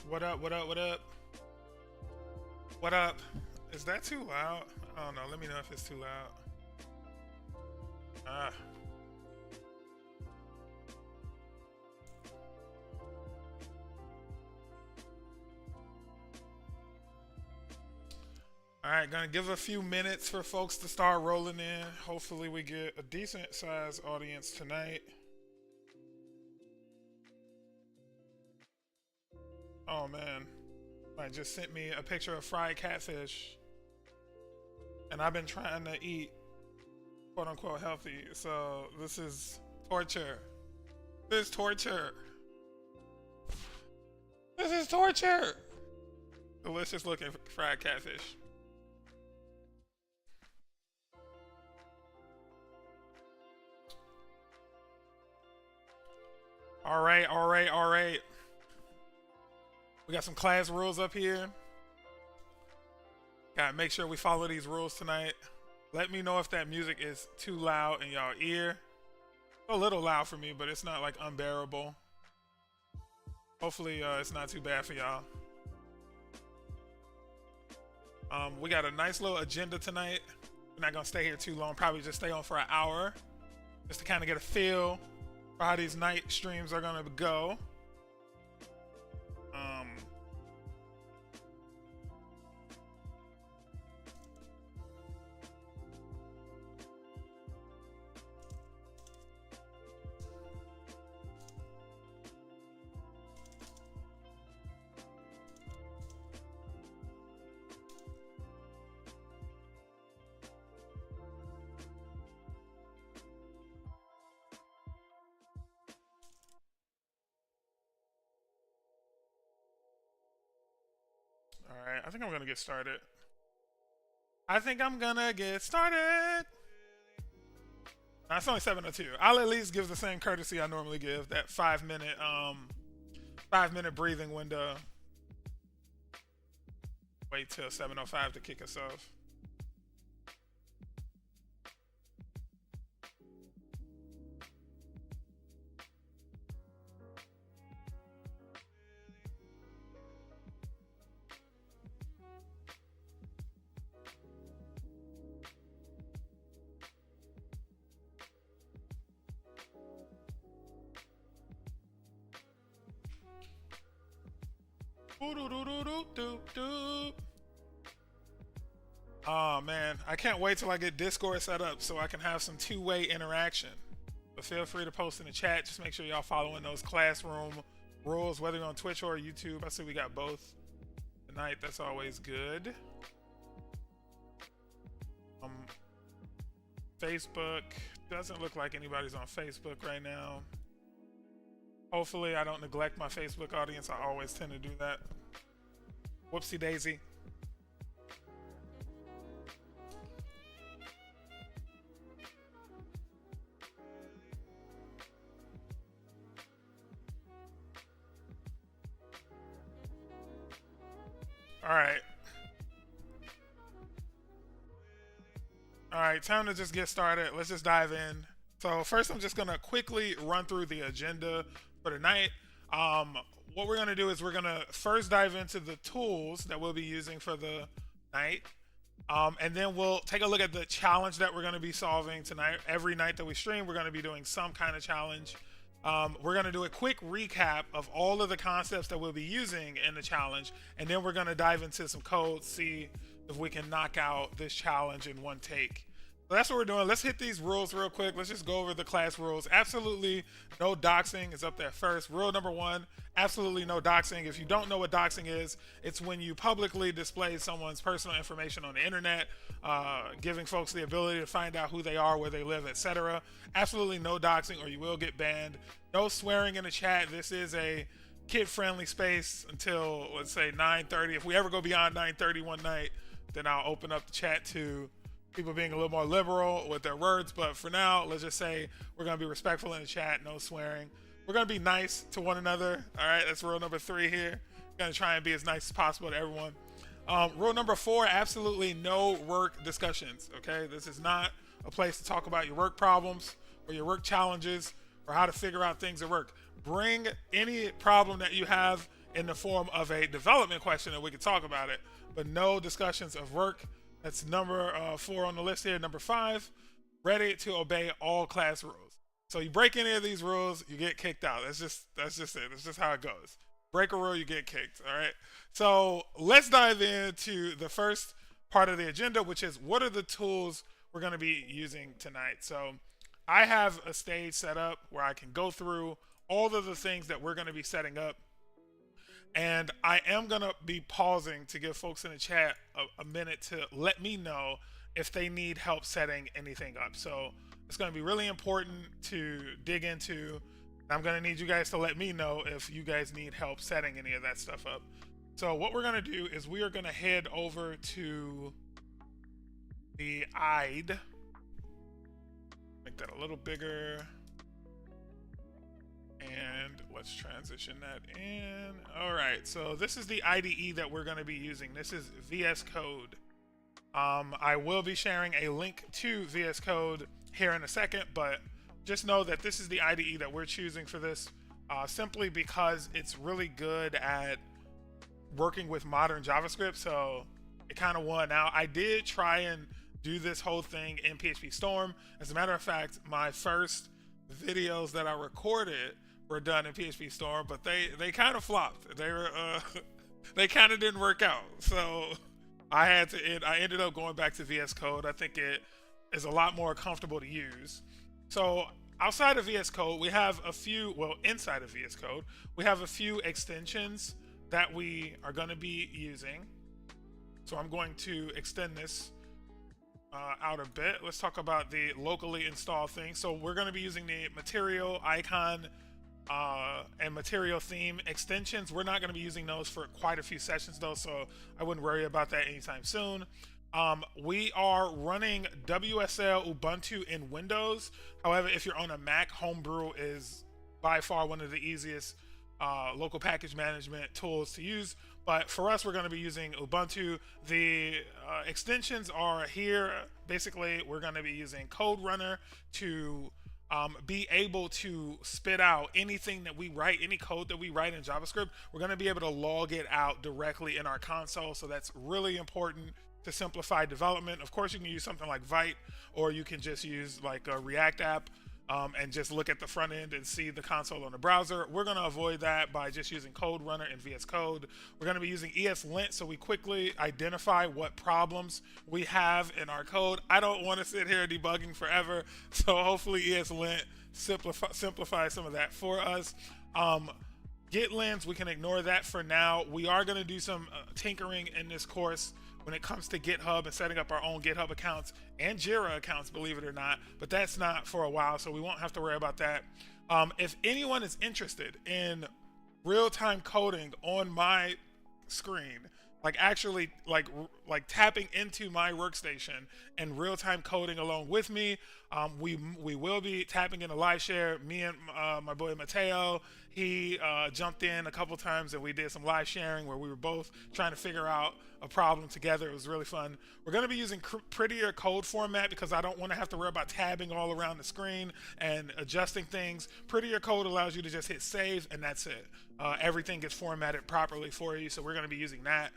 What up, what up, what up? What up? Is that too loud? I don't know. Let me know if it's too loud. Ah. All right, gonna give a few minutes for folks to start rolling in. Hopefully we get a decent sized audience tonight. Oh man, I just sent me a picture of fried catfish, and I've been trying to eat quote unquote healthy, so this is torture. This is torture. This is torture. Delicious looking fried catfish. All right, all right, all right. We got some class rules up here. Gotta make sure we follow these rules tonight. Let me know if that music is too loud in y'all ear. A little loud for me, but it's not like unbearable. Hopefully it's not too bad for y'all. We got a nice little agenda tonight. We're not gonna stay here too long, probably just stay on for an hour. Just to kind of get a feel for how these night streams are gonna go. Alright, I think I'm gonna get started. Nah, it's only 7:02. I'll at least give the same courtesy I normally give, that 5-minute 5-minute breathing window. Wait till 7:05 to kick us off. Oh man, I can't wait till I get Discord set up so I can have some two-way interaction. But feel free to post in the chat. Just make sure y'all following those classroom rules, whether you're on Twitch or YouTube. I see we got both tonight. That's always good. Facebook doesn't look like anybody's on Facebook right now. Hopefully I don't neglect my Facebook audience. I always tend to do that. Whoopsie daisy. All right. All right, time to just get started. Let's just dive in. So first, I'm just gonna quickly run through the agenda for tonight. What we're gonna do is we're gonna first dive into the tools that we'll be using for the night, and then we'll take a look at the challenge that we're gonna be solving tonight. Every night that we stream, we're gonna be doing some kind of challenge. We're gonna do a quick recap of all of the concepts that we'll be using in the challenge, and then we're gonna dive into some code, see if we can knock out this challenge in one take. So that's what we're doing. Let's hit these rules real quick. Let's just go over the class rules. Absolutely no doxing is up there first. Rule number 1, absolutely no doxing. If you don't know what doxing is, it's when you publicly display someone's personal information on the internet, giving folks the ability to find out who they are, where they live, etc. Absolutely no doxing or you will get banned. No swearing in the chat. This is a kid-friendly space until, let's say, 9:30. If we ever go beyond 9:30 one night, then I'll open up the chat to people being a little more liberal with their words, but for now, let's just say we're going to be respectful in the chat, no swearing. We're going to be nice to one another, all right? That's rule number 3 here. Going to try and be as nice as possible to everyone. Rule number 4, absolutely no work discussions, okay? This is not a place to talk about your work problems or your work challenges or how to figure out things at work. Bring any problem that you have in the form of a development question and we can talk about it, but no discussions of work. That's number 4 on the list here. Number 5, ready to obey all class rules. So you break any of these rules, you get kicked out. That's just it. That's just how it goes. Break a rule, you get kicked. All right. So let's dive into the first part of the agenda, which is what are the tools we're going to be using tonight. So I have a stage set up where I can go through all of the things that we're going to be setting up. And I am going to be pausing to give folks in the chat a minute to let me know if they need help setting anything up. So it's going to be really important to dig into. I'm going to need you guys to let me know if you guys need help setting any of that stuff up. So what we're going to do is we are going to head over to the IDE. Make that a little bigger. And let's transition that in. All right, so this is the IDE that we're going to be using. This is VS Code. I will be sharing a link to VS Code here in a second, but just know that this is the IDE that we're choosing for this, simply because it's really good at working with modern JavaScript, so it kind of won out. I did try and do this whole thing in PHP Storm. As a matter of fact, my first videos that I recorded were done in PHP Storm, but they kind of flopped. They were they kind of didn't work out. So I ended up going back to VS Code. I think it is a lot more comfortable to use. So outside of VS Code, we have a few, well, inside of VS Code, we have a few extensions that we are going to be using. So I'm going to extend this out a bit. Let's talk about the locally installed thing. So we're going to be using the material icon and material theme extensions. We're not going to be using those for quite a few sessions though, so I wouldn't worry about that anytime soon. We are running WSL Ubuntu in Windows. However, if you're on a Mac, Homebrew is by far one of the easiest local package management tools to use. But for us, we're going to be using Ubuntu. The extensions are here. Basically, we're going to be using Code Runner to be able to spit out anything that we write, any code that we write in JavaScript. We're going to be able to log it out directly in our console. So that's really important to simplify development. Of course, you can use something like Vite, or you can just use like a React app and just look at the front end and see the console on the browser. We're going to avoid that by just using Code Runner and VS Code. We're going to be using ESLint so we quickly identify what problems we have in our code. I don't want to sit here debugging forever, so hopefully ESLint simplify some of that for us. GitLens, we can ignore that for now. We are going to do some tinkering in this course when it comes to GitHub and setting up our own GitHub accounts and Jira accounts, believe it or not, but that's not for a while, so we won't have to worry about that. If anyone is interested in real-time coding on my screen, like actually like tapping into my workstation and real-time coding along with me, we will be tapping in a live share. Me and my boy Mateo, he jumped in a couple times and we did some live sharing where we were both trying to figure out a problem together. It was really fun. We're going to be using prettier code format because I don't want to have to worry about tabbing all around the screen and adjusting things. Prettier code allows you to just hit save and that's it. Everything gets formatted properly for you, so we're going to be using that.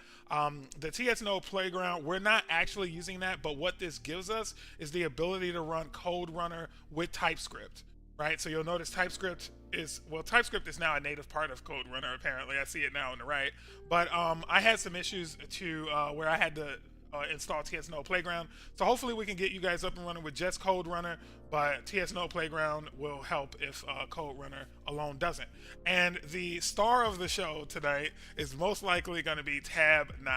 The TS Node Playground, we're not actually using that, but what this gives us is the ability to run Code Runner with TypeScript, right? So you'll notice TypeScript is now a native part of Code Runner, apparently. I see it now on the right. But I had some issues to where I had to install TS Node Playground. So hopefully we can get you guys up and running with just Code Runner, but TS Node Playground will help if Code Runner alone doesn't. And the star of the show tonight is most likely going to be Tab 9.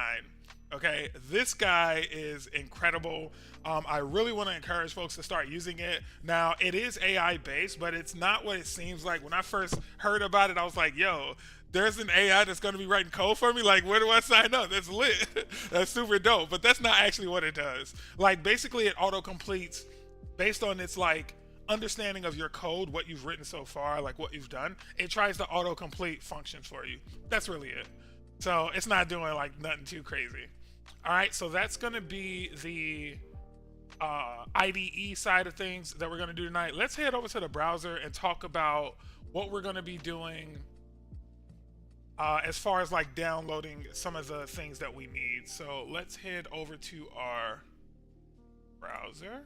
Okay, this guy is incredible. I really want to encourage folks to start using it. Now, it is AI based, but it's not what it seems like. When I first heard about it, I was like, yo, there's an AI that's going to be writing code for me? Like, where do I sign up? That's lit. That's super dope. But that's not actually what it does. Like, basically, it auto-completes based on its, like, understanding of your code, what you've written so far, like what you've done. It tries to auto-complete functions for you. That's really it. So it's not doing, like, nothing too crazy. All right, so that's going to be the IDE side of things that we're going to do tonight. Let's head over to the browser and talk about what we're going to be doing as far as like downloading some of the things that we need. So let's head over to our browser.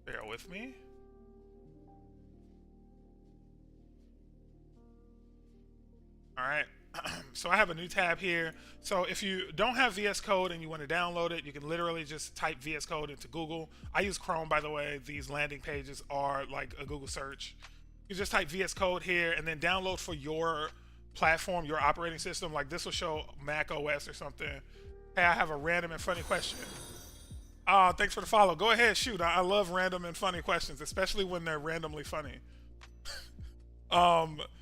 Bear with me. All right. So I have a new tab here. So if you don't have VS Code and you want to download it, you can literally just type VS Code into Google. I use Chrome, by the way. These landing pages are like a Google search. You just type VS Code here and then download for your platform, your operating system. Like this will show Mac OS or something. Hey, I have a random and funny question. Thanks for the follow. Go ahead, shoot. I love random and funny questions, especially when they're randomly funny.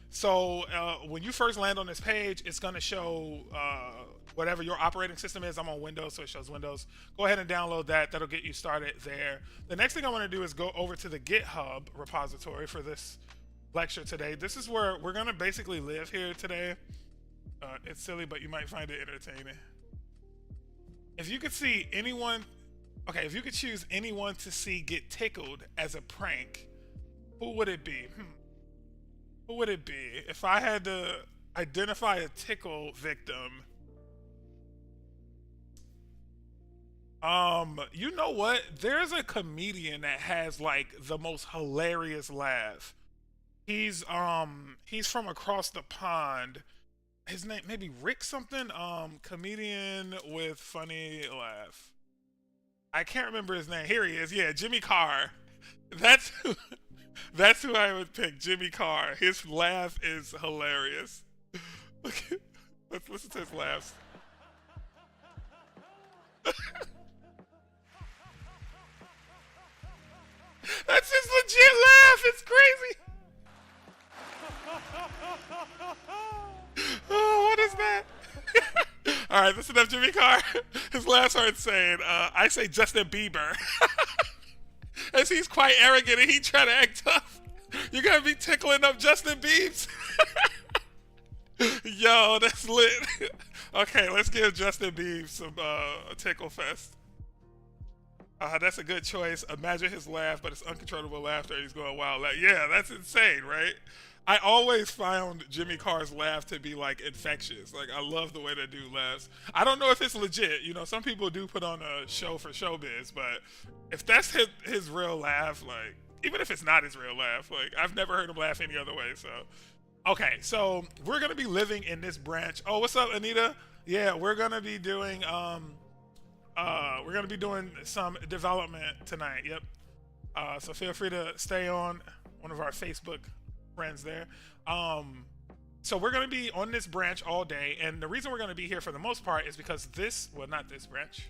So when you first land on this page, it's going to show whatever your operating system is. I'm on Windows, so it shows Windows. Go ahead and download that. That'll get you started there. The next thing I want to do is go over to the GitHub repository for this lecture today. This is where we're going to basically live here today. It's silly, but you might find it entertaining. If you could see anyone... Okay, if you could choose anyone to see get tickled as a prank, who would it be? Who would it be? If I had to identify a tickle victim, you know what? There's a comedian that has like the most hilarious laugh. He's from across the pond. His name maybe Rick something. Comedian with funny laugh. I can't remember his name. Here he is. Yeah, Jimmy Carr. That's who I would pick. Jimmy Carr. His laugh is hilarious. Okay, let's listen to his laughs. That's his legit laugh. It's crazy. Oh, what is that? All right, listen up, Jimmy Carr. His laughs are insane. I say Justin Bieber. As he's quite arrogant and he try to act tough. You gotta be tickling up Justin Biebs. Yo, that's lit. Okay, let's give Justin Biebs some tickle fest. That's a good choice. Imagine his laugh, but it's uncontrollable laughter. He's going wild. Like, yeah, that's insane, right? I always found Jimmy Carr's laugh to be like infectious. Like I love the way that dude laughs. I don't know if it's legit. You know, some people do put on a show for showbiz, but if that's his real laugh, like even if it's not his real laugh, like I've never heard him laugh any other way. So, okay, so we're gonna be living in this branch. Oh, what's up, Anita? Yeah, we're gonna be doing some development tonight. Yep. So feel free to stay on one of our Facebook friends there. So we're going to be on this branch all day, and the reason we're going to be here for the most part is because not this branch.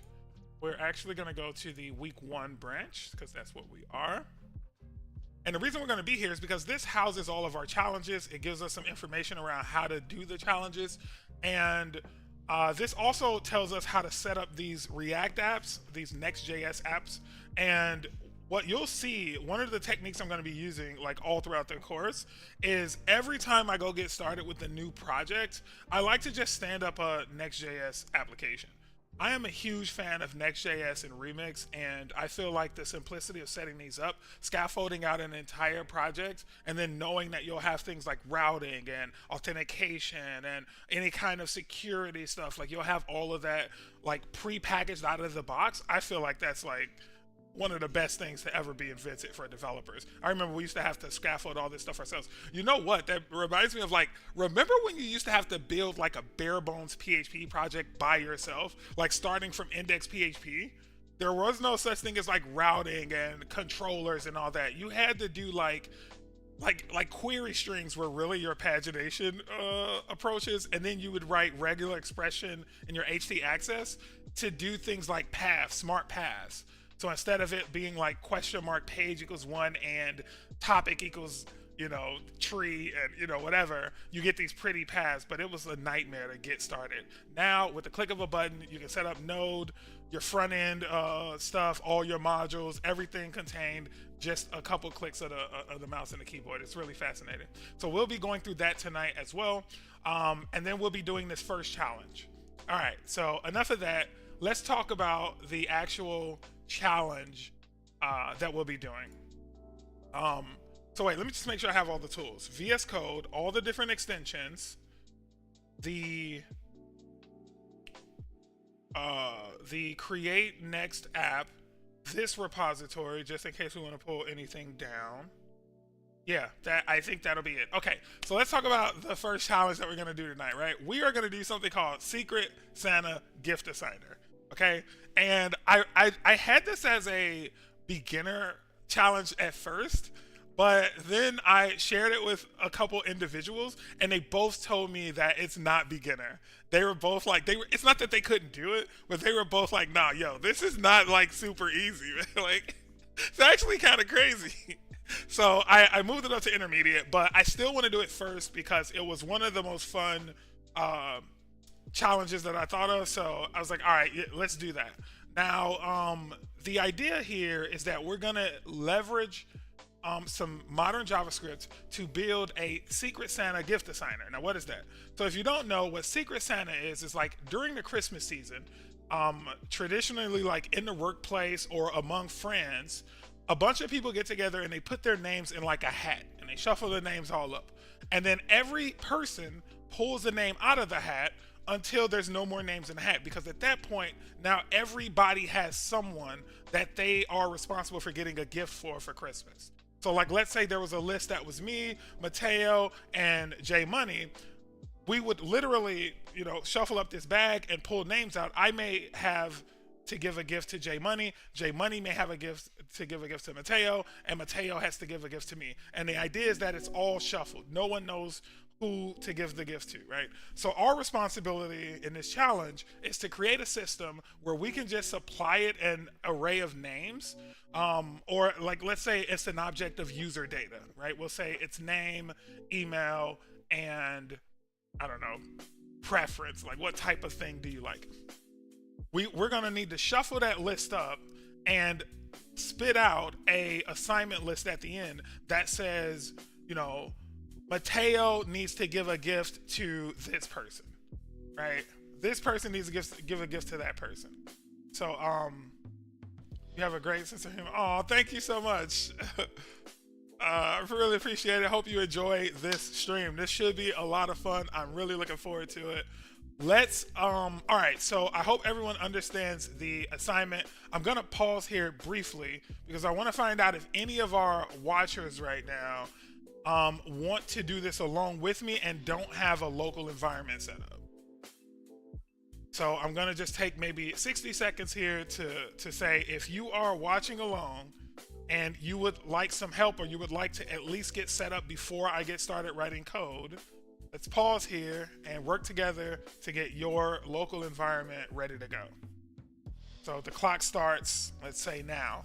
We're actually going to go to the week 1 branch because that's what we are. And the reason we're going to be here is because this houses all of our challenges. It gives us some information around how to do the challenges, and this also tells us how to set up these React apps, these NextJS apps, and what you'll see, one of the techniques I'm going to be using like all throughout the course is every time I go get started with a new project, I like to just stand up a Next.js application. I am a huge fan of Next.js and Remix, and I feel like the simplicity of setting these up, scaffolding out an entire project, and then knowing that you'll have things like routing and authentication and any kind of security stuff, like you'll have all of that like pre-packaged out of the box. I feel like that's like one of the best things to ever be invented for developers. I remember we used to have to scaffold all this stuff ourselves. You know what? That reminds me of like, remember when you used to have to build like a bare bones PHP project by yourself, like starting from index PHP? There was no such thing as like routing and controllers and all that. You had to do like query strings were really your pagination approaches, and then you would write regular expression in your HT-access to do things like paths, smart paths. So instead of it being like $page equals 1 and topic equals, tree and, whatever, you get these pretty paths, but it was a nightmare to get started. Now, with the click of a button, you can set up Node, your front end stuff, all your modules, everything contained just a couple clicks of the mouse and the keyboard. It's really fascinating. So we'll be going through that tonight as well. And then we'll be doing this first challenge. All right, so enough of that. Let's talk about the actual challenge that we'll be doing. So wait, let me just make sure I have all the tools. VS Code, all the different extensions, the create next app, this repository, just in case we want to pull anything down. Yeah, I think that'll be it. Okay, so let's talk about the first challenge that we're gonna do tonight, right? We are gonna do something called Secret Santa Gift Assigner. Okay, and I had this as a beginner challenge at first, but then I shared it with a couple individuals, and they both told me that it's not beginner. They were both like, it's not that they couldn't do it, but they were both like, nah, yo, this is not like super easy. Like, it's actually kind of crazy. So I moved it up to intermediate, but I still want to do it first because it was one of the most fun challenges that I thought of. So I was like, all right, let's do that. Now, the idea here is that we're going to leverage some modern JavaScript to build a Secret Santa gift assigner. Now, what is that? So if you don't know what Secret Santa is like during the Christmas season, traditionally like in the workplace or among friends, a bunch of people get together and they put their names in like a hat and they shuffle the names all up. And then every person pulls a name out of the hat until there's no more names in the hat, because at that point, now everybody has someone that they are responsible for getting a gift for Christmas. So like, let's say there was a list that was me, Mateo, and J Money. We would literally, shuffle up this bag and pull names out. I may have to give a gift to J Money. J Money may have a gift to give a gift to Mateo, and Mateo has to give a gift to me. And the idea is that it's all shuffled. No one knows who to give the gift to, right? So our responsibility in this challenge is to create a system where we can just supply it an array of names, or like, let's say it's an object of user data, right? We'll say it's name, email, and I don't know, preference. Like, what type of thing do you like? We're gonna need to shuffle that list up and spit out a assignment list at the end that says, Mateo needs to give a gift to this person, right? This person needs to give a gift to that person. So, you have a great sense of humor. Oh, thank you so much. I really appreciate it. Hope you enjoy this stream. This should be a lot of fun. I'm really looking forward to it. All right, so I hope everyone understands the assignment. I'm gonna pause here briefly because I want to find out if any of our watchers right now want to do this along with me and don't have a local environment set up. So I'm gonna just take maybe 60 seconds here to say, if you are watching along and you would like some help, or you would like to at least get set up before I get started writing code, let's pause here and work together to get your local environment ready to go. So the clock starts, let's say now.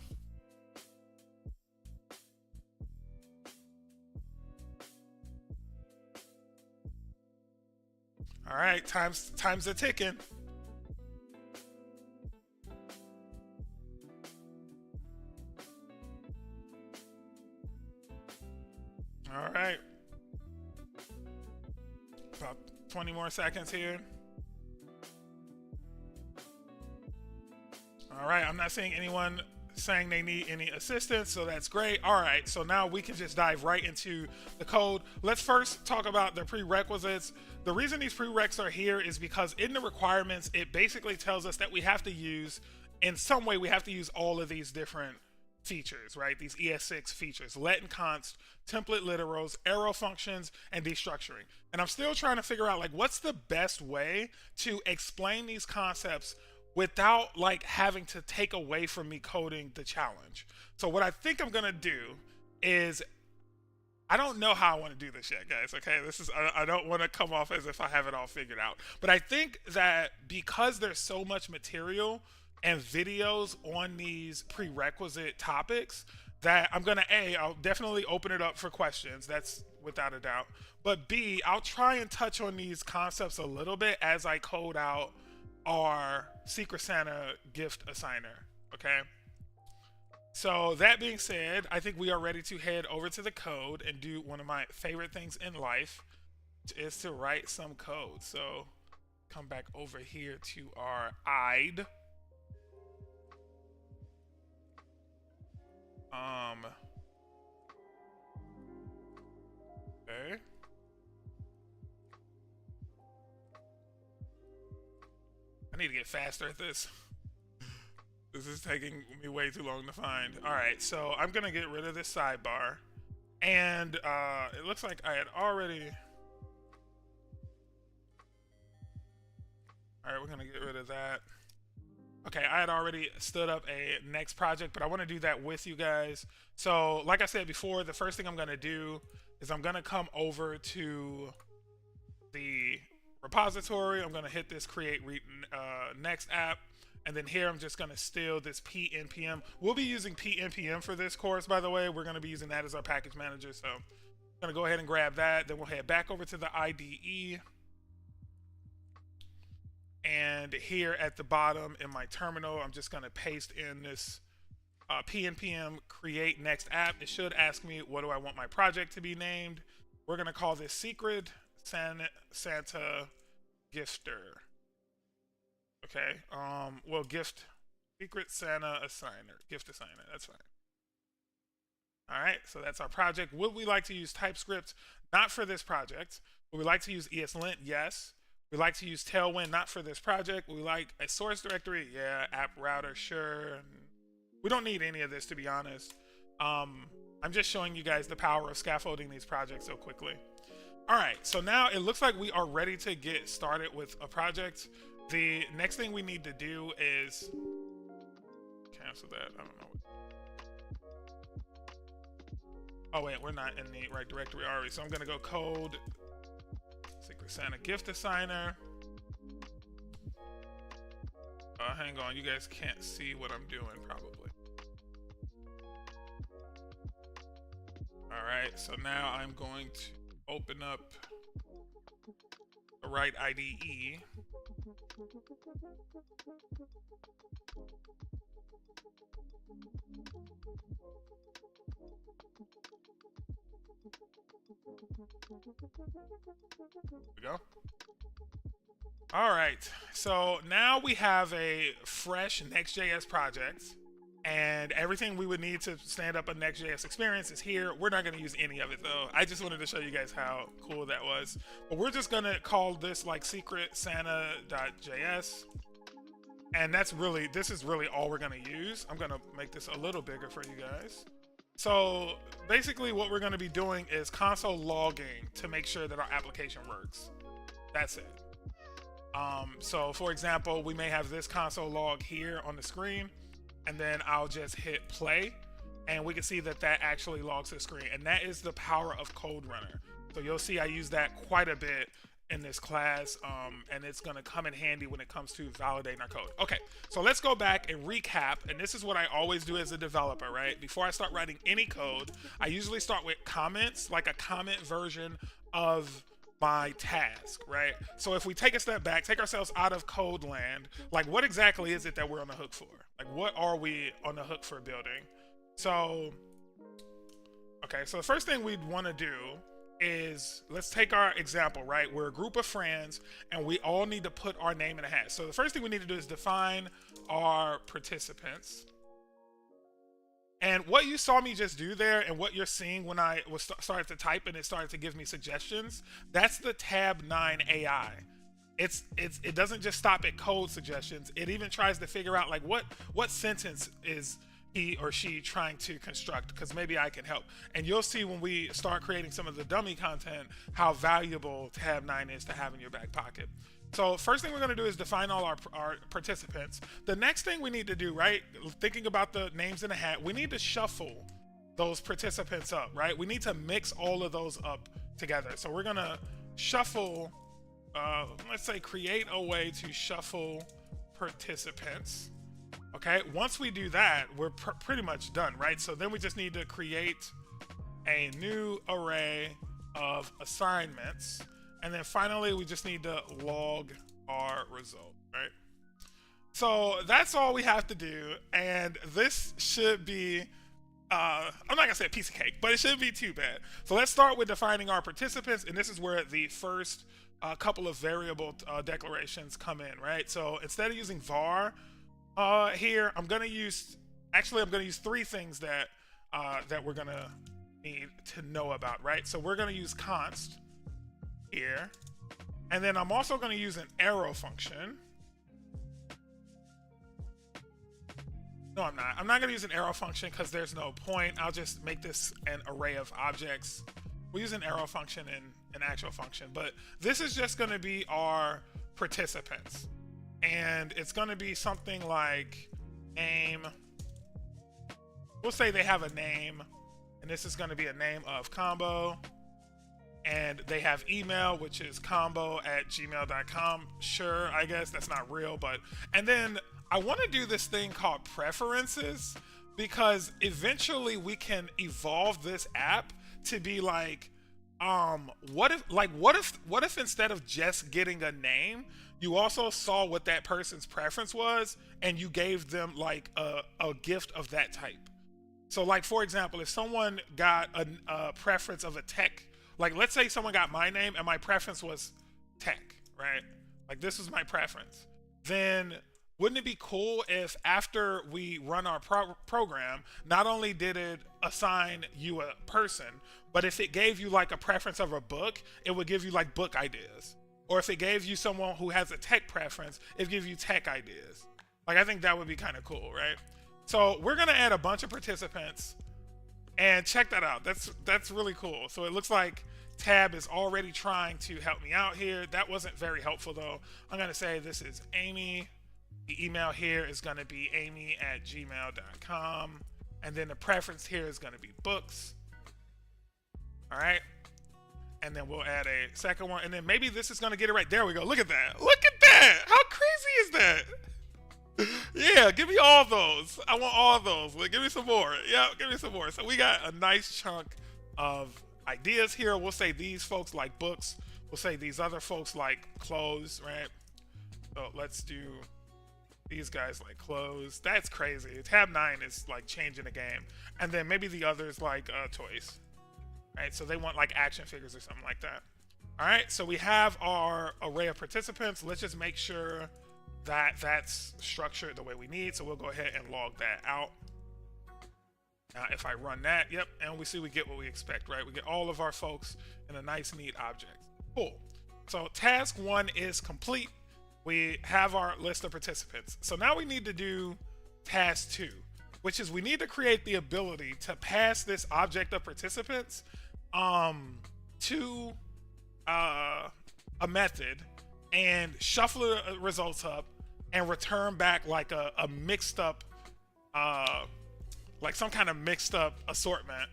All right, time's a ticking. All right. About 20 more seconds here. All right, I'm not seeing anyone saying they need any assistance, so that's great. All right, so now we can just dive right into the code. Let's first talk about the prerequisites. The reason these prereqs are here is because in the requirements, it basically tells us that we have to use, in some way, we have to use all of these different features, right? These ES6 features: let and const, template literals, arrow functions, and destructuring. And I'm still trying to figure out, like, what's the best way to explain these concepts without like having to take away from me coding the challenge. So what I think I'm gonna do is, I don't know how I want to do this yet, guys. Okay, I don't want to come off as if I have it all figured out. But I think that because there's so much material and videos on these prerequisite topics, that I'm gonna I'll definitely open it up for questions. That's without a doubt. But B, I'll try and touch on these concepts a little bit as I code out our Secret Santa gift assigner. Okay. So that being said, I think we are ready to head over to the code and do one of my favorite things in life, which is to write some code. So come back over here to our IDE. Okay. I need to get faster at this. This is taking me way too long to find. All right, so I'm gonna get rid of this sidebar, and it looks like I had already. All right, we're gonna get rid of that. Okay, I had already stood up a next project, but I want to do that with you guys. So, like I said before, the first thing I'm gonna do is I'm gonna come over to the repository. I'm gonna hit this create next app. And then here I'm just going to steal this pnpm. We'll be using pnpm for this course, by the way. We're going to be using that as our package manager. So I'm going to go ahead and grab that. Then we'll head back over to the IDE. And here at the bottom in my terminal, I'm just going to paste in this pnpm create next app. It should ask me, what do I want my project to be named? We're going to call this Secret Santa Gifter. Okay, well, Secret Santa Assigner, gift assigner, that's fine. All right, so that's our project. Would we like to use TypeScript? Not for this project. Would we like to use ESLint? Yes. We like to use Tailwind? Not for this project. Would we like a source directory? Yeah. App router? Sure. We don't need any of this, to be honest. I'm just showing you guys the power of scaffolding these projects so quickly. All right, so now it looks like we are ready to get started with a project. The next thing we need to do is cancel that. I don't know. Oh wait, we're not in the right directory already. So I'm gonna go code Secret Santa gift assigner. Hang on, you guys can't see what I'm doing probably. All right, so now I'm going to open up the right IDE. There we go. All right, so now we have a fresh NextJS project, and everything we would need to stand up a NextJS experience is here. We're not going to use any of it though. I just wanted to show you guys how cool that was. But we're just going to call this like secret santa.js. And this is really all we're going to use. I'm going to make this a little bigger for you guys. So basically what we're going to be doing is console logging to make sure that our application works. That's it. So for example, we may have this console log here on the screen, and then I'll just hit play, and we can see that that actually logs the screen. And that is the power of Code Runner. So you'll see I use that quite a bit in this class, and it's going to come in handy when it comes to validating our code. Okay, so let's go back and recap. And this is what I always do as a developer, right? Before I start writing any code, I usually start with comments, like a comment version of my task, right? So if we take a step back, take ourselves out of code land, like what exactly is it that we're on the hook for? Like what are we on the hook for building? So, okay, so the first thing we'd want to do is, let's take our example, right? We're a group of friends and we all need to put our name in a hat. So the first thing we need to do is define our participants. And what you saw me just do there, and what you're seeing when I was started to type and it started to give me suggestions, that's the tab 9 AI. It doesn't just stop at code suggestions. It even tries to figure out like what sentence is he or she trying to construct, because maybe I can help. And you'll see when we start creating some of the dummy content how valuable tab 9 is to have in your back pocket. So first thing we're going to do is define all our participants. The next thing we need to do, right, thinking about the names in a hat, we need to shuffle those participants up, right? We need to mix all of those up together. So we're going to shuffle, let's say create a way to shuffle participants. Okay, once we do that, we're pretty much done, right? So then we just need to create a new array of assignments. And then finally, we just need to log our result, right? So that's all we have to do. And this should be, I'm not gonna say a piece of cake, but it shouldn't be too bad. So let's start with defining our participants. And this is where the first couple of variable declarations come in, right? So instead of using var here, I'm gonna use three things that we're gonna need to know about, right? So we're going to use const here. And then I'm also going to use an arrow function. No, I'm not. I'm not going to use an arrow function because there's no point. I'll just make this an array of objects. We'll use an arrow function in an actual function. But this is just going to be our participants. And it's going to be something like name. We'll say they have a name. And this is going to be a name of combo. And they have email, which is combo@gmail.com. Sure, I guess that's not real, but... And then I want to do this thing called preferences, because eventually we can evolve this app to be like, what if instead of just getting a name, you also saw what that person's preference was, and you gave them like a gift of that type. So like, for example, if someone got a preference of a tech, like let's say someone got my name and my preference was tech, right? Like this was my preference. Then wouldn't it be cool if after we run our program, not only did it assign you a person, but if it gave you like a preference of a book, it would give you like book ideas. Or if it gave you someone who has a tech preference, it would give you tech ideas. Like I think that would be kind of cool, right? So we're gonna add a bunch of participants. And check that out. That's really cool. So it looks like Tab is already trying to help me out here. That wasn't very helpful though. I'm gonna say this is Amy. The email here is gonna be amy@gmail.com. And then the preference here is gonna be books. All right. And then we'll add a second one. And then maybe this is gonna get it right. There we go. Look at that. Look at that. How crazy is that? Yeah, give me all those. I want all those. Give me some more. Yeah, give me some more. So we got a nice chunk of ideas here. We'll say these folks like books. We'll say these other folks like clothes, right? So let's do these guys like clothes. That's crazy. Tab 9 is like changing the game. And then maybe the others like toys, right? So they want like action figures or something like that. All right, so we have our array of participants. Let's just make sure that that's structured the way we need. So we'll go ahead and log that out. Now if I run that, yep, and we see we get what we expect, right? We get all of our folks in a nice neat object. Cool. So task 1 is complete. We have our list of participants. So now we need to do task 2, which is we need to create the ability to pass this object of participants to a method and shuffle the results up and return back like a mixed up, like some kind of mixed up assortment.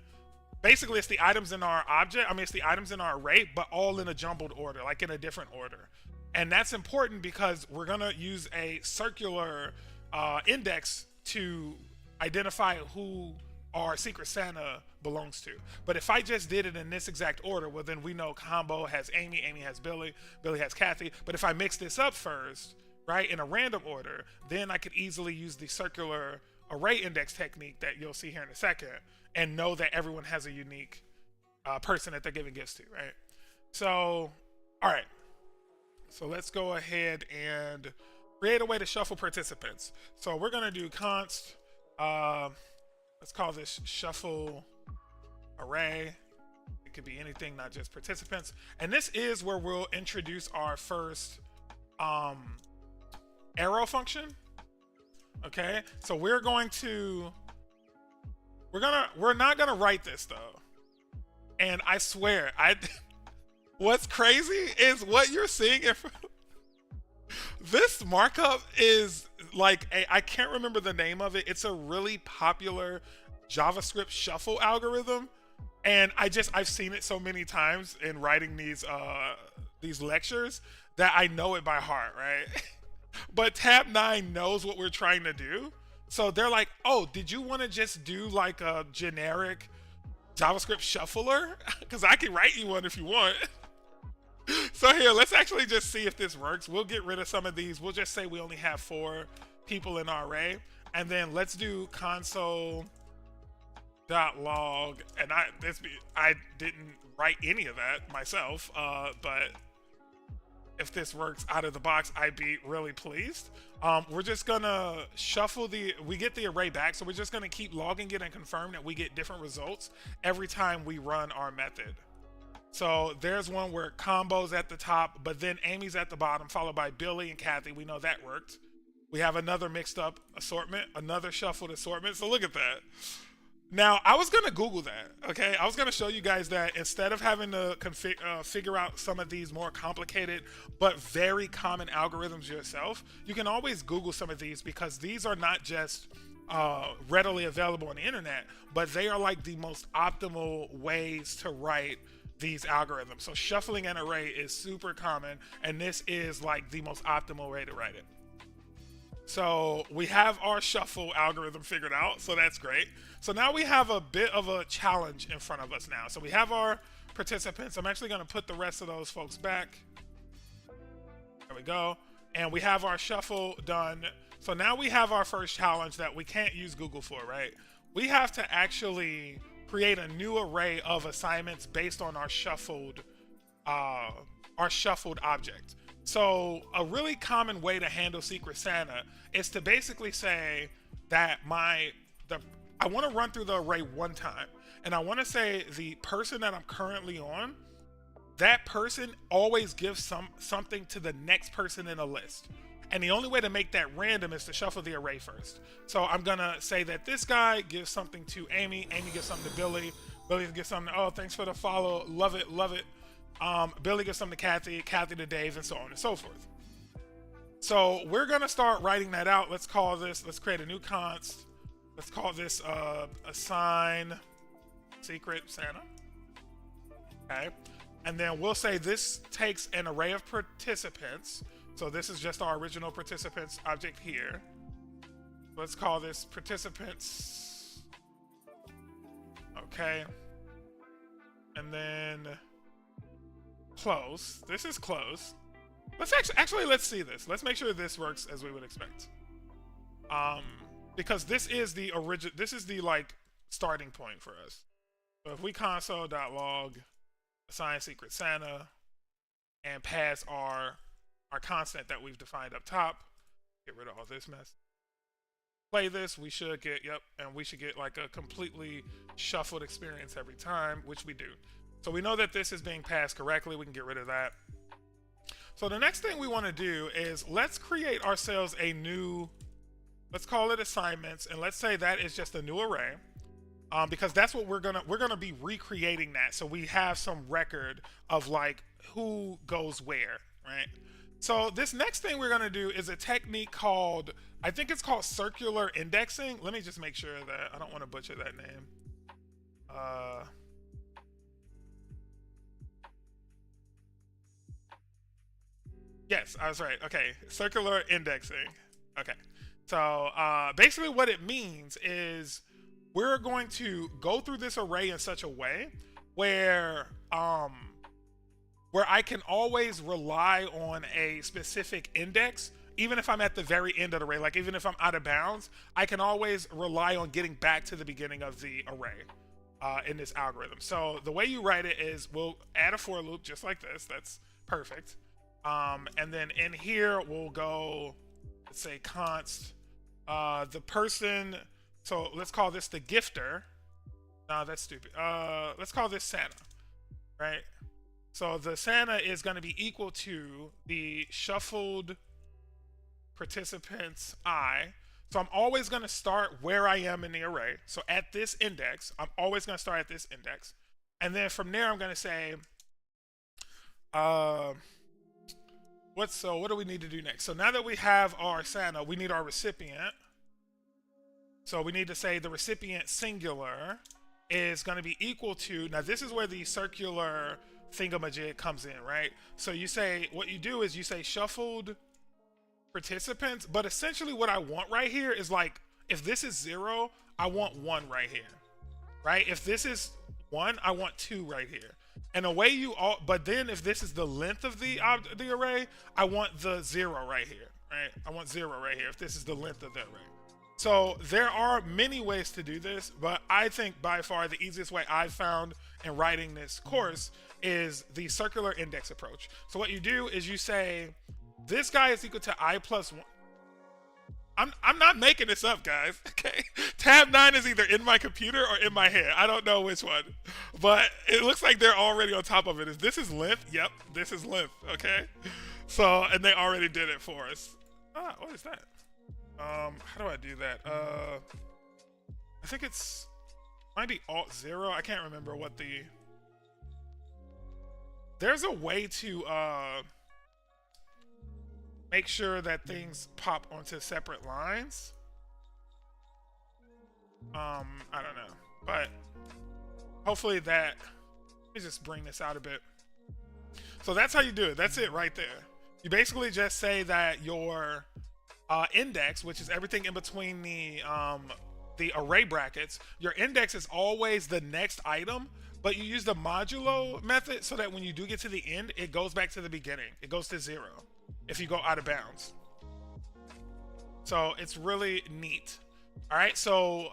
Basically, it's the items in our object. I mean, it's the items in our array, but all in a jumbled order, like in a different order. And that's important because we're gonna use a circular index to identify who our Secret Santa belongs to. But if I just did it in this exact order, well then we know Combo has Amy, Amy has Billy, Billy has Kathy. But if I mix this up first, right, in a random order, then I could easily use the circular array index technique that you'll see here in a second and know that everyone has a unique person that they're giving gifts to, right? So, all right. So let's go ahead and create a way to shuffle participants. So we're gonna do const, let's call this shuffle array. It could be anything, not just participants. And this is where we'll introduce our first arrow function. Okay, so we're not gonna write this though. And I swear, what's crazy is what you're seeing in this markup is like I can't remember the name of it. It's a really popular JavaScript shuffle algorithm, and I've seen it so many times in writing these lectures that I know it by heart, right? But Tab 9 knows what we're trying to do, so they're like, "Oh, did you want to just do like a generic JavaScript shuffler? Because I can write you one if you want." So here, let's actually just see if this works. We'll get rid of some of these. We'll just say we only have 4 people in our array. And then let's do console.log. And I didn't write any of that myself, but if this works out of the box, I'd be really pleased. We're just gonna shuffle we get the array back, so we're just gonna keep logging it and confirm that we get different results every time we run our method. So there's one where combo's at the top, but then Amy's at the bottom, followed by Billy and Kathy. We know that worked. We have another mixed up assortment, another shuffled assortment. So look at that. Now, I was going to Google that, okay? I was going to show you guys that instead of having to figure out some of these more complicated but very common algorithms yourself, you can always Google some of these, because these are not just readily available on the internet, but they are like the most optimal ways to write these algorithms. So shuffling an array is super common, and this is like the most optimal way to write it. So we have our shuffle algorithm figured out, so that's great. So now we have a bit of a challenge in front of us now. So we have our participants. I'm actually going to put the rest of those folks back. There we go. And we have our shuffle done. So now we have our first challenge that we can't use Google for, right? We have to actually create a new array of assignments based on our shuffled object. So a really common way to handle Secret Santa is to basically say that I want to run through the array one time, and I want to say the person that I'm currently on, that person always gives something to the next person in a list. And the only way to make that random is to shuffle the array first. So I'm going to say that this guy gives something to Amy. Amy gives something to Billy. Billy gives something to, oh, thanks for the follow. Love it, love it. Billy gives something to Kathy. Kathy to Dave, and so on and so forth. So we're going to start writing that out. Let's create a new const. Let's call this assign Secret Santa. Okay. And then we'll say this takes an array of participants. So this is just our original participants object here. Let's call this participants. Okay. And then close. This is close. Let's actually let's see this. Let's make sure this works as we would expect. Because this is the original. This is the like starting point for us. So if we console.log assign Secret Santa and pass our constant that we've defined up top, get rid of all this mess. Play this, we should get, and we should get like a completely shuffled experience every time, which we do. So we know that this is being passed correctly. We can get rid of that. So the next thing we want to do is let's create ourselves a new, let's call it assignments, and let's say that is just a new array. Because that's what we're gonna be recreating that, so we have some record of like who goes where, right? So this next thing we're gonna do is a technique called, I think it's called circular indexing. Let me just make sure that I don't want to butcher that name. Yes, I was right. Okay, circular indexing. Okay, so basically what it means is we're going to go through this array in such a way where I can always rely on a specific index, even if I'm at the very end of the array. Like even if I'm out of bounds, I can always rely on getting back to the beginning of the array in this algorithm. So the way you write it is we'll add a for loop just like this. That's perfect. And then in here we'll go, let's say const the person. So let's call this the gifter. No, that's stupid. Let's call this Santa, right? So the Santa is going to be equal to the shuffled participants I. So I'm always going to start where I am in the array. So at this index, I'm always going to start at this index. And then from there, I'm going to say, what do we need to do next? So now that we have our Santa, we need our recipient. So we need to say the recipient singular is going to be equal to, now this is where the circular thingamajig comes in, right? So you say, what you do is you say shuffled participants, but essentially what I want right here is like, if this is 0, I want 1 right here, right? If this is 1, I want 2 right here. And the way but then if this is the length of the array, I want the 0 right here, right? I want 0 right here if this is the length of the array. So there are many ways to do this, but I think by far the easiest way I've found in writing this course is the circular index approach. So what you do is you say this guy is equal to I plus 1. I'm not making this up, guys. Okay, tab 9 is either in my computer or in my head. I don't know which one, but it looks like they're already on top of it. Is this is length? Yep, this is length. Okay, so and they already did it for us. Ah, what is that? How do I do that? I think it's might be Alt 0. I can't remember what the. There's a way to make sure that things pop onto separate lines. I don't know, but hopefully that. Let me just bring this out a bit. So that's how you do it. That's it right there. You basically just say that your index, which is everything in between the array brackets, your index is always the next item, but you use the modulo method so that when you do get to the end, it goes back to the beginning. It goes to 0 if you go out of bounds. So it's really neat. All right, so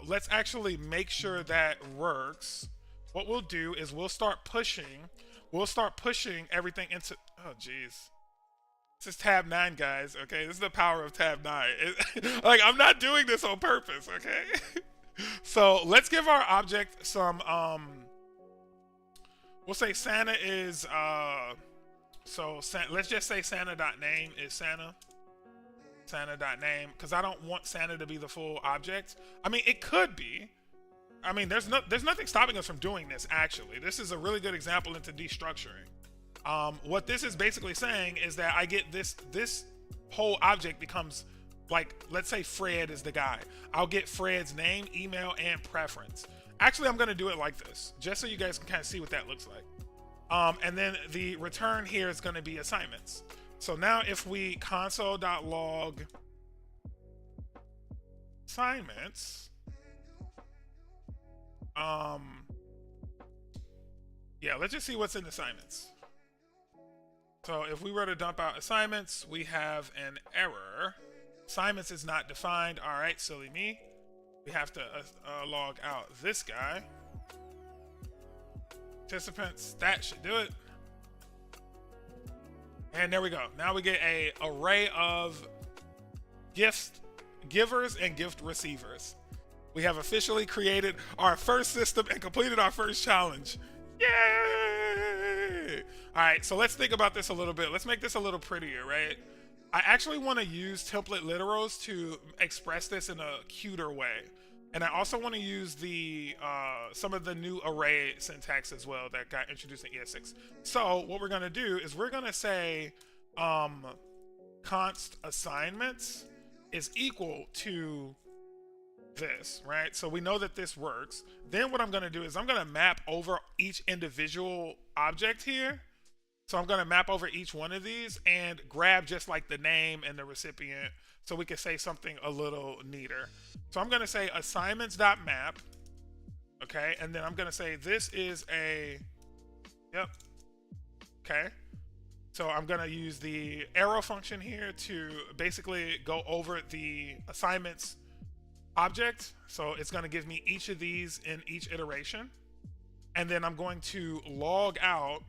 let's actually make sure that works. What we'll do is we'll start pushing everything into, oh geez. This is tab 9, guys, okay? This is the power of tab 9. Like, I'm not doing this on purpose, okay? So let's give our object some, we'll say Santa is, let's just say Santa.name is Santa. Santa.name, because I don't want Santa to be the full object. I mean, it could be. I mean, there's nothing stopping us from doing this, actually. This is a really good example into destructuring. What this is basically saying is that I get this whole object becomes like, let's say Fred is the guy. I'll get Fred's name, email, and preference. Actually, I'm going to do it like this, just so you guys can kind of see what that looks like. And then the return here is going to be assignments. So now if we console.log assignments, yeah, let's just see what's in assignments. So if we were to dump out assignments, we have an error. Assignments is not defined. All right, silly me. We have to log out this guy. Participants, that should do it. And there we go. Now we get an array of gift givers and gift receivers. We have officially created our first system and completed our first challenge. Yay! All right, so let's think about this a little bit. Let's make this a little prettier, right? I actually want to use template literals to express this in a cuter way. And I also want to use the some of the new array syntax as well that got introduced in ES6. So what we're going to do is we're going to say const assignments is equal to this, right? So we know that this works. Then what I'm going to do is I'm going to map over each individual object here. So I'm going to map over each one of these and grab just like the name and the recipient so we can say something a little neater. So I'm going to say assignments.map, okay? And then I'm going to say this is a, yep, okay? So I'm going to use the arrow function here to basically go over the assignments object. So it's going to give me each of these in each iteration. And then I'm going to log out.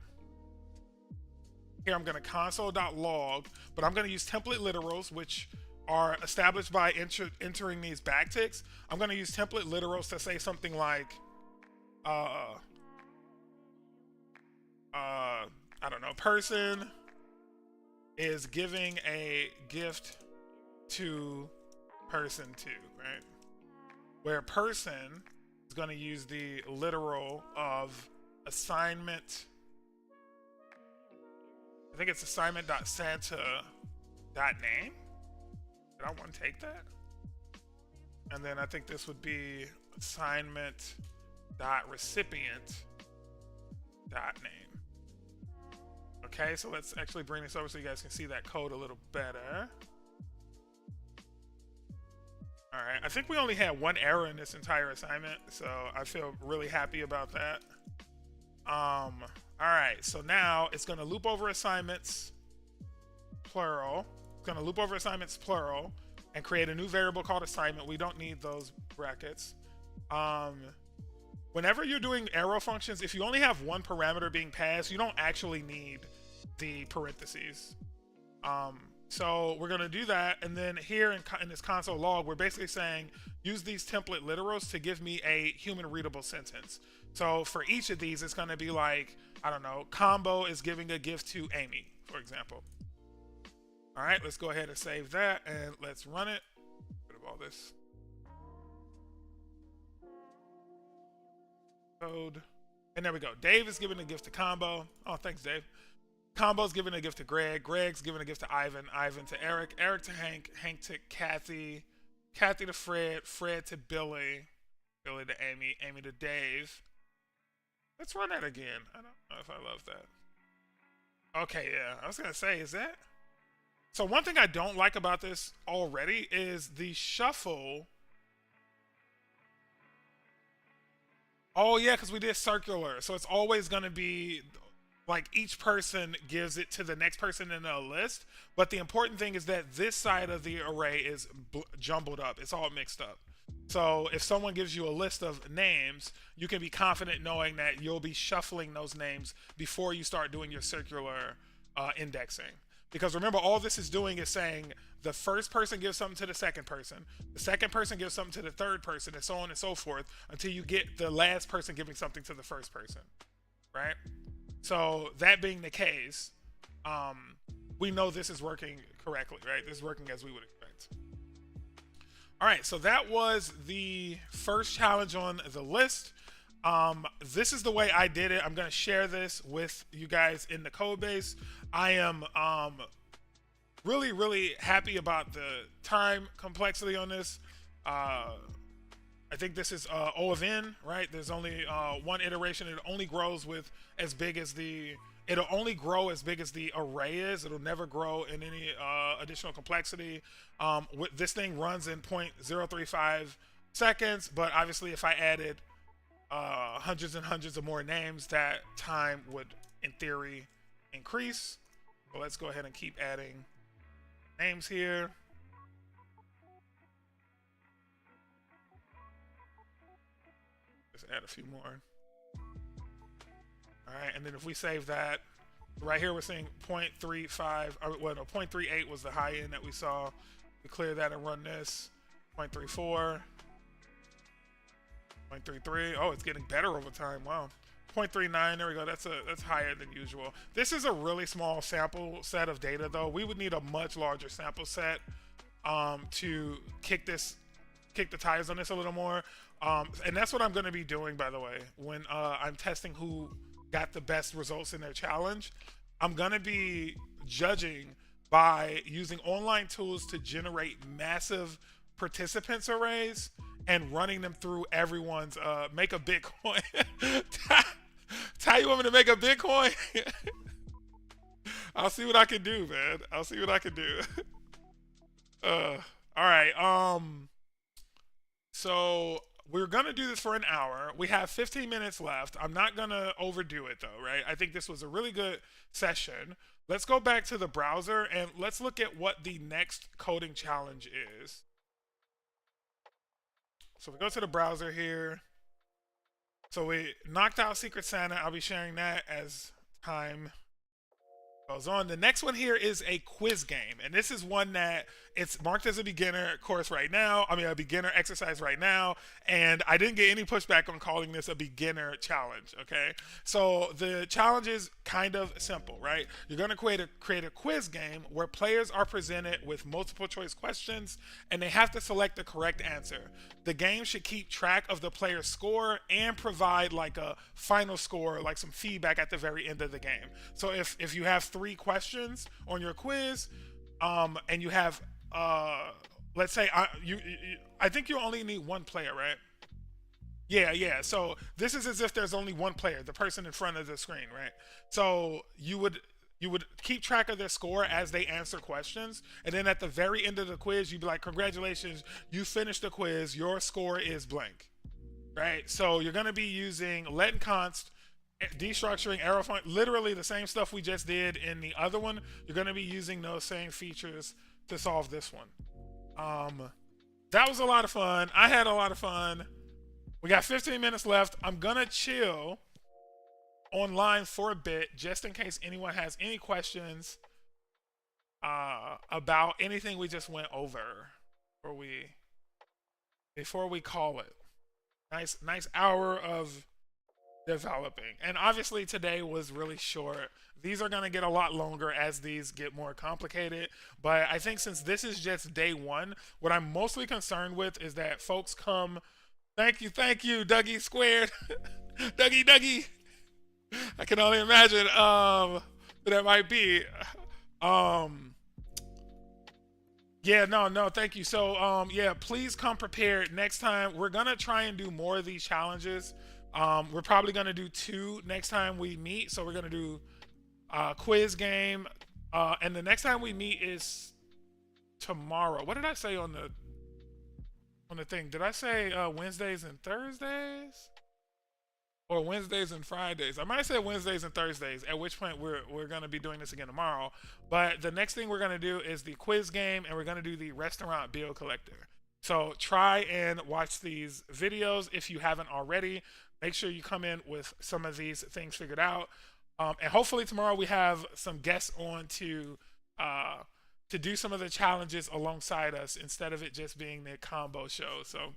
Here I'm going to console.log, but I'm going to use template literals, which are established by entering these backticks. I'm going to use template literals to say something like, I don't know, person is giving a gift to person 2, right? Where person is going to use the literal of assignment. I think it's assignment.santa.name. Did I want to take that? And then I think this would be assignment.recipient.name. Okay, so let's actually bring this over so you guys can see that code a little better. All right, I think we only had one error in this entire assignment, so I feel really happy about that. All right, so now it's going to loop over assignments plural. It's going to loop over assignments plural. and create a new variable called assignment. We don't need those brackets. Whenever you're doing arrow functions, if you only have one parameter being passed, you don't actually need the parentheses. So we're going to do that. And then here in this console log, we're basically saying, use these template literals to give me a human readable sentence. So for each of these, it's going to be like, I don't know, Combo is giving a gift to Amy, for example. All right, let's go ahead and save that and let's run it. Get rid of all this code. And there we go. Dave is giving a gift to Combo. Oh, thanks, Dave. Combo's giving a gift to Greg. Greg's giving a gift to Ivan. Ivan to Eric. Eric to Hank. Hank to Kathy. Kathy to Fred. Fred to Billy. Billy to Amy. Amy to Dave. Let's run that again. I don't know if I love that. Okay, yeah. I was going to say, is that? So one thing I don't like about this already is the shuffle. Oh, yeah, because we did circular. So it's always going to be like each person gives it to the next person in a list. But the important thing is that this side of the array is jumbled up. It's all mixed up. So if someone gives you a list of names, you can be confident knowing that you'll be shuffling those names before you start doing your circular indexing. Because remember, all this is doing is saying the first person gives something to the second person person gives something to the third person, and so on and so forth, until you get the last person giving something to the first person, right? So that being the case, we know this is working correctly, right? This is working as we would expect. All right, so that was the first challenge on the list. This is the way I did it. I'm going to share this with you guys in the code base. I am really, really happy about the time complexity on this. I think this is O of n, right? There's only one iteration. It only grows with as big as the. It'll only grow as big as the array is. It'll never grow in any additional complexity. This thing runs in 0.035 seconds, but obviously if I added hundreds and hundreds of more names, that time would, in theory, increase. So let's go ahead and keep adding names here. Just add a few more. All right, and then if we save that, right here we're seeing 0.35, well, no, 0.38 was the high end that we saw. We clear that and run this. 0.34. 0.33. Oh, it's getting better over time. Wow. 0.39. There we go. That's higher than usual. This is a really small sample set of data, though. We would need a much larger sample set to kick the tires on this a little more. And that's what I'm going to be doing, by the way, when I'm testing who got the best results in their challenge. I'm going to be judging by using online tools to generate massive participants arrays and running them through everyone's make a Bitcoin. Ty, you want me to make a Bitcoin? I'll see what I can do, man. I'll see what I can do. All right. So we're gonna do this for an hour. We have 15 minutes left. I'm not gonna overdo it though, right? I think this was a really good session. Let's go back to the browser and let's look at what the next coding challenge is. So we go to the browser here. So we knocked out Secret Santa. I'll be sharing that as time goes on. The next one here is a quiz game. And this is one that it's marked as a beginner course right now. I mean, a beginner exercise right now. And I didn't get any pushback on calling this a beginner challenge, okay? So the challenge is kind of simple, right? You're going to create a quiz game where players are presented with multiple choice questions and they have to select the correct answer. The game should keep track of the player's score and provide like a final score, like some feedback at the very end of the game. So if you have 3 questions on your quiz, and you have, let's say, I think you only need 1 player, right? Yeah. So this is as if there's only 1 player, the person in front of the screen, right? So you would keep track of their score as they answer questions, and then at the very end of the quiz, you'd be like, congratulations, you finished the quiz, your score is blank, right? So you're going to be using let and const, destructuring, arrow function, literally the same stuff we just did in the other one. You're going to be using those same features to solve this one. That was a lot of fun. I had a lot of fun. We got 15 minutes left. I'm gonna chill online for a bit just in case anyone has any questions about anything we just went over before we call it. Nice hour of developing. And obviously today was really short. These are going to get a lot longer as these get more complicated. But I think since this is just day one, what I'm mostly concerned with is that folks come. Thank you, Dougie Squared. Dougie. I can only imagine who that might be. Yeah, no, thank you. So, yeah, please come prepared. Next time, we're gonna try and do more of these challenges. We're probably gonna do 2 next time we meet. So we're gonna do quiz game, and the next time we meet is tomorrow. What did I say on the thing? Did I say Wednesdays and Thursdays? Or Wednesdays and Fridays. I might have said Wednesdays and Thursdays, at which point we're going to be doing this again tomorrow. But the next thing we're going to do is the quiz game, and we're going to do the restaurant bill collector. So try and watch these videos if you haven't already. Make sure you come in with some of these things figured out. And hopefully tomorrow we have some guests on to do some of the challenges alongside us instead of it just being the combo show. So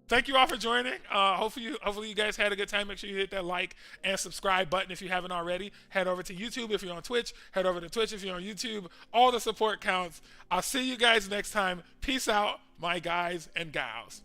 thank you all for joining. Hopefully you guys had a good time. Make sure you hit that like and subscribe button if you haven't already. Head over to YouTube if you're on Twitch. Head over to Twitch if you're on YouTube. All the support counts. I'll see you guys next time. Peace out, my guys and gals.